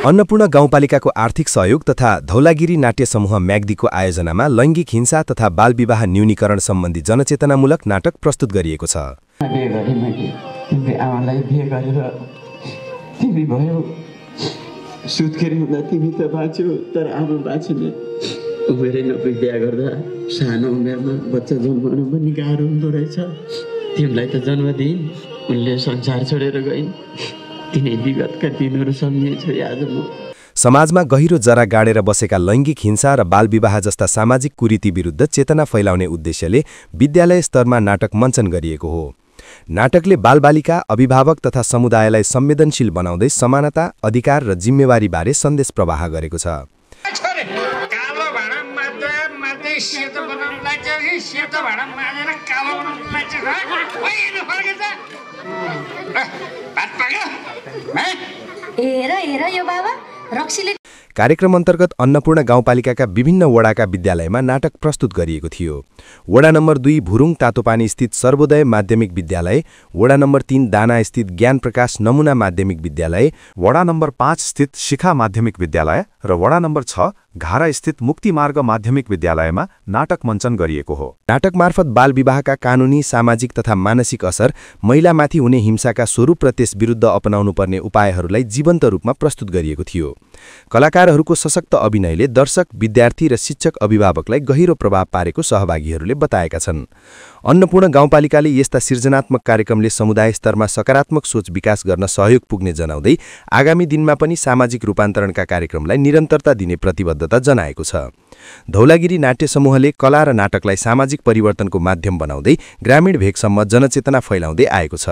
अन्नपूर्ण गाउँपालिकाको आर्थिक सहयोग तथा धौलागिरी नाट्य समूह म्याग्दीको आयोजनामा लैङ्गिक हिंसा तथा बालविवाह न्यूनीकरण सम्बन्धी जनचेतनामूलक नाटक प्रस्तुत गरिएको छ। तिमी भयो सुत्केरी हुँदा तिमी त बाँच्यौ तर आमा बाँचेन। उमेरै नपुगी बिहा गर्दा सानो उमेरमा बच्चा जन्माउनु पनि गाह्रो हुँदो रहेछ। तिमीलाई त जन्म दिइन्, उनले संसार छोडेर गइन्। तिनै विगतका दिनहरू सम्झिन्छु आज म। समाजमा गहिरो जरा गाडेर बसेका लैङ्गिक हिंसा र बालविवाह जस्ता सामाजिक कुरीति विरुद्ध चेतना फैलाउने उद्देश्यले विद्यालय स्तरमा नाटक मञ्चन गरिएको हो। नाटकले बालबालिका, अभिभावक तथा समुदायलाई संवेदनशील बनाउँदै समानता, अधिकार र जिम्मेवारीबारे सन्देश प्रवाह गरेको छ। कार्यक्रम अन्तर्गत अन्नपूर्ण गाउँपालिकाका विभिन्न वडाका विद्यालयमा नाटक प्रस्तुत गरिएको थियो। वडा नम्बर 2 भुरुङ तातोपानी स्थित सर्वोदय माध्यमिक विद्यालय, वडा नम्बर 3 दाना स्थित ज्ञान प्रकाश नमुना माध्यमिक विद्यालय, वडा नम्बर 5 स्थित शिखा माध्यमिक विद्यालय र वडा नम्बर 6 घारा स्थित मुक्तिमार्ग माध्यमिक विद्यालयमा नाटक मञ्चन गरिएको हो। नाटक मार्फत बालविवाहका कानुनी, सामाजिक तथा मानसिक असर, महिलामाथि हुने हिंसाका स्वरूप र त्यस विरुद्ध अपनाउनुपर्ने उपायहरूलाई जीवन्त रूपमा प्रस्तुत गरिएको थियो। कलाकारहरूको सशक्त अभिनयले दर्शक, विद्यार्थी र शिक्षक, अभिभावकलाई गहिरो प्रभाव पारेको सहभागीहरूले बताएका छन्। अन्नपूर्ण गाउँपालिकाले यस्ता सृजनात्मक कार्यक्रमले समुदाय स्तरमा सकारात्मक सोच विकास गर्न सहयोग पुग्ने जनाउँदै आगामी दिनमा पनि सामाजिक रूपान्तरणका कार्यक्रमलाई निरन्तरता दिने प्रतिबद्धता जनाएको छ। धौलागिरी नाट्य समूहले कला र नाटकलाई सामाजिक परिवर्तनको माध्यम बनाउँदै ग्रामीण भेगसम्म जनचेतना फैलाउँदै आएको छ।